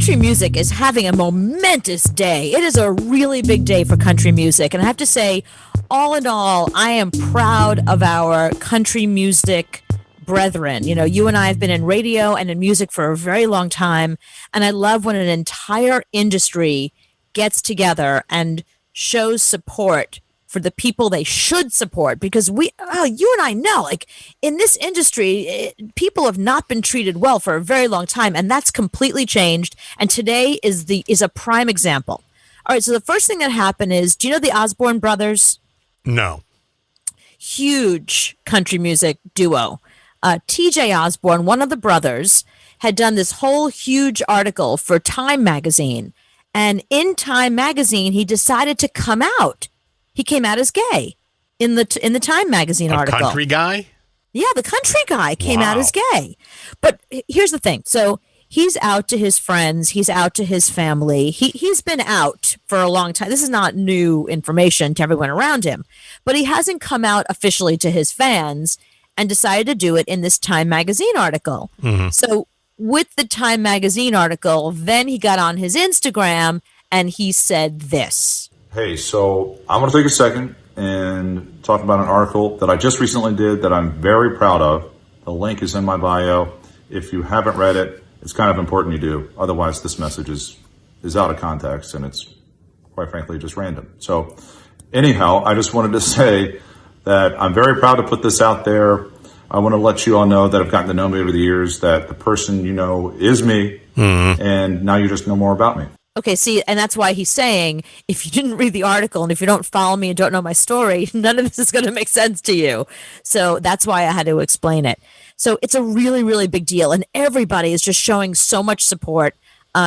country music is having a momentous day. It is a really big day for country music. And I have to say, all in all, I am proud of our country music brethren. You know, you and I have been in radio and in music for a very long time. And I love when an entire industry gets together and shows support for the people they should support, because you and I know, like, in this industry, people have not been treated well for a very long time, and that's completely changed. And today is a prime example. All right, so the first thing that happened is, do you know the Osborne brothers? No. Huge country music duo. T.J. Osborne, one of the brothers, had done this whole huge article for Time magazine, and in Time magazine, he decided to come out. He came out as gay in the Time magazine article. Country guy? Yeah, the country guy came out as gay. But here's the thing. So he's out to his friends. He's out to his family. He's been out for a long time. This is not new information to everyone around him. But he hasn't come out officially to his fans and decided to do it in this Time magazine article. Mm-hmm. So with the Time magazine article, then he got on his Instagram and he said this. Hey, so I want to take a second and talk about an article that I just recently did that I'm very proud of. The link is in my bio. If you haven't read it, it's kind of important you do. Otherwise, this message is out of context and it's, quite frankly, just random. So anyhow, I just wanted to say that I'm very proud to put this out there. I want to let you all know that I've gotten to know me over the years, that the person you know is me, and now you just know more about me. Okay, see, and that's why he's saying, if you didn't read the article and if you don't follow me and don't know my story, none of this is going to make sense to you. So that's why I had to explain it. So it's a really, really big deal, and everybody is just showing so much support.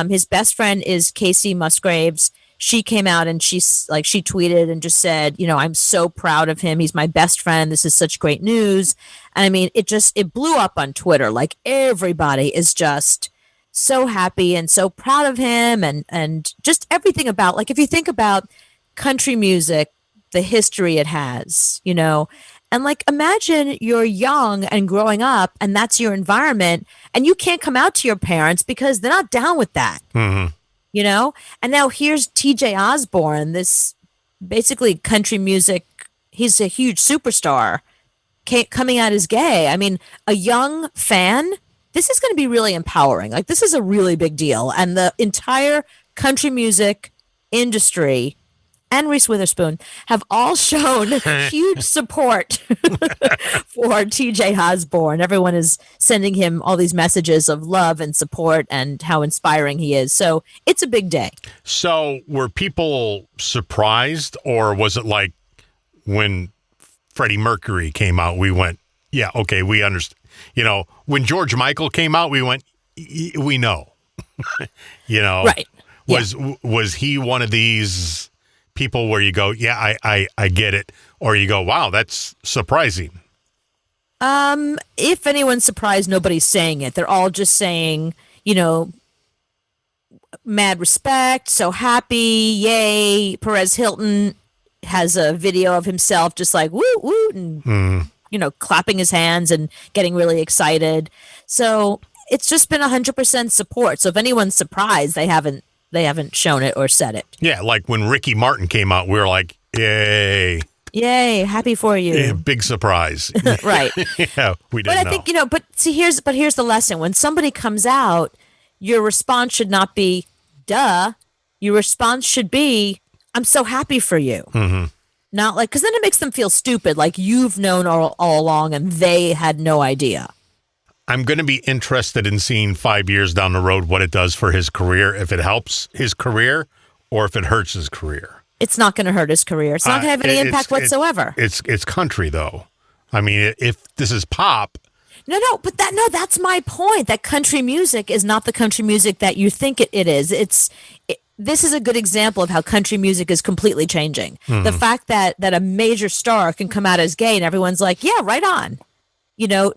His best friend is Casey Musgraves. She came out and she tweeted and just said, you know, I'm so proud of him. He's my best friend. This is such great news. And I mean, it blew up on Twitter. Like, everybody is just so happy and so proud of him, and just everything about, like, if you think about country music, the history it has, you know, and like, imagine you're young and growing up and that's your environment and you can't come out to your parents because they're not down with that, you know? And now here's TJ Osborne, this basically country music. He's a huge superstar coming out as gay. I mean, a young fan, this is going to be really empowering. Like, this is a really big deal. And the entire country music industry and Reese Witherspoon have all shown huge support for TJ Osborne. Everyone is sending him all these messages of love and support and how inspiring he is. So it's a big day. So were people surprised, or was it like when Freddie Mercury came out, we went, yeah, okay, we understand. You know, when George Michael came out, we went, we know, you know, right. Was he one of these people where you go, yeah, I get it. Or you go, wow, that's surprising. If anyone's surprised, nobody's saying it. They're all just saying, you know, mad respect, so happy, yay. Perez Hilton has a video of himself just like, woo, woo, and you know, clapping his hands and getting really excited. So it's just been 100% support. So if anyone's surprised, they haven't shown it or said it. Yeah, like when Ricky Martin came out, we were like, yay. Yay, happy for you. Yeah, big surprise. Right. Yeah, we didn't know. But I think, you know, here's the lesson. When somebody comes out, your response should not be, duh. Your response should be, I'm so happy for you. Mm-hmm. Not like, because then it makes them feel stupid, like you've known all along and they had no idea. I'm going to be interested in seeing 5 years down the road what it does for his career, if it helps his career or if it hurts his career. It's not going to hurt his career. It's not going to have any impact whatsoever. It's country, though. I mean, if this is pop. But that's my point. That country music is not the country music that you think it is. This is a good example of how country music is completely changing. Mm-hmm. The fact that a major star can come out as gay and everyone's like, yeah, right on. You know,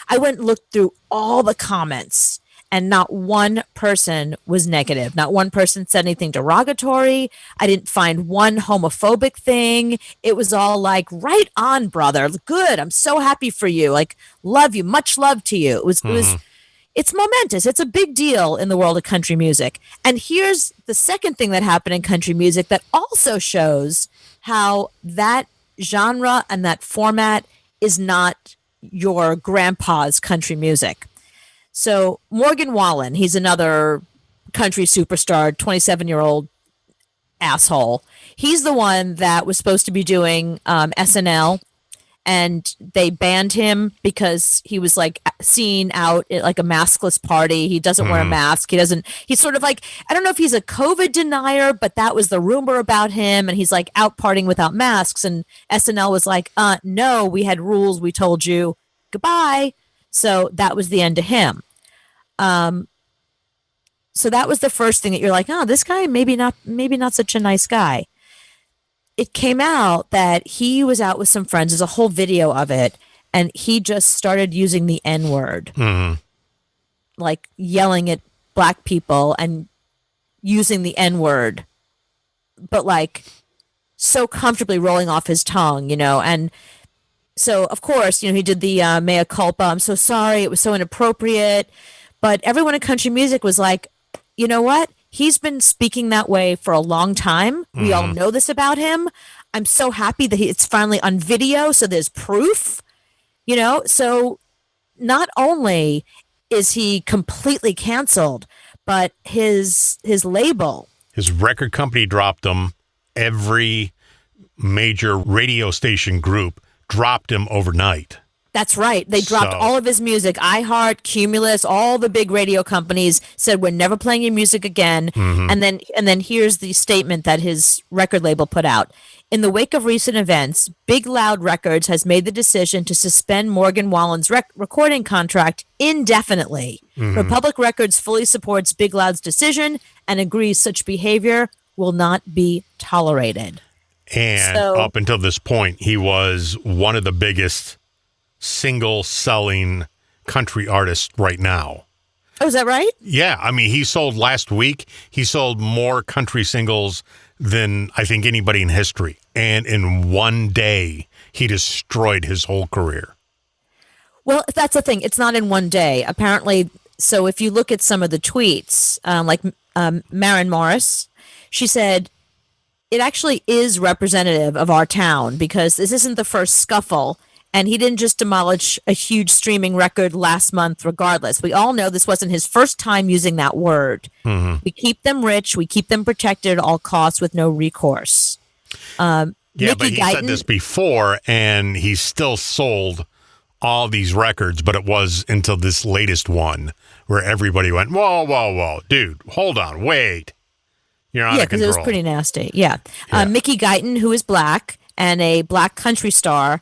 I went and looked through all the comments and not one person was negative. Not one person said anything derogatory. I didn't find one homophobic thing. It was all like, right on, brother. Good. I'm so happy for you. Like, love you. Much love to you. It was, it's momentous. It's a big deal in the world of country music. And here's the second thing that happened in country music that also shows how that genre and that format is not your grandpa's country music. So Morgan Wallen, he's another country superstar, 27-year-old asshole. He's the one that was supposed to be doing SNL, and they banned him because he was like seen out at like a maskless party. He doesn't wear a mask. He's sort of like, I don't know if he's a COVID denier, but that was the rumor about him. And he's like out partying without masks. And SNL was like, no, we had rules. We told you goodbye. So that was the end of him. So that was the first thing that you're like, oh, this guy maybe not such a nice guy. It came out that he was out with some friends. There's a whole video of it, and he just started using the N-word, like yelling at black people and using the N-word, but like so comfortably rolling off his tongue, and so of course, he did the mea culpa. I'm so sorry. It was so inappropriate. But everyone in country music was like, you know what? He's been speaking that way for a long time. We all know this about him. I'm so happy that it's finally on video, so there's proof, So not only is he completely canceled, but his label. His record company dropped him. Every major radio station group dropped him overnight. That's right. They dropped all of his music. iHeart, Cumulus, all the big radio companies said, we're never playing your music again. And then here's the statement that his record label put out. In the wake of recent events, Big Loud Records has made the decision to suspend Morgan Wallen's recording contract indefinitely. Republic Records fully supports Big Loud's decision and agrees such behavior will not be tolerated. And up until this point, he was one of the biggest single selling country artist right now. Oh, is that right? Yeah. I mean, last week, he sold more country singles than I think anybody in history. And in one day, he destroyed his whole career. Well, that's the thing. It's not in one day. Apparently, so if you look at some of the tweets, like Maren Morris, she said, it actually is representative of our town because this isn't the first scuffle. And he didn't just demolish a huge streaming record last month regardless. We all know this wasn't his first time using that word. We keep them rich. We keep them protected at all costs with no recourse. Yeah, Mickey but he Guyton, said this before, and he still sold all these records, but it was until this latest one where everybody went, whoa, dude, hold on, wait. You're out of control. Yeah, because it was pretty nasty. Yeah. Mickey Guyton, who is black and a black country star,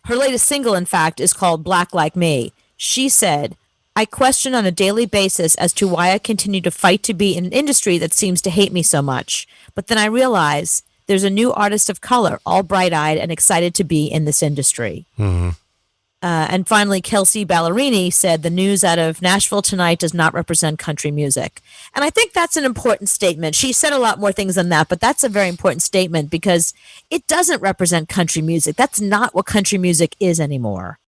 her latest single, in fact, is called Black Like Me. She said, I question on a daily basis as to why I continue to fight to be in an industry that seems to hate me so much. But then I realize there's a new artist of color, all bright-eyed and excited to be in this industry. And finally, Kelsey Ballerini said, the news out of Nashville tonight does not represent country music. And I think that's an important statement. She said a lot more things than that, but that's a very important statement because it doesn't represent country music. That's not what country music is anymore.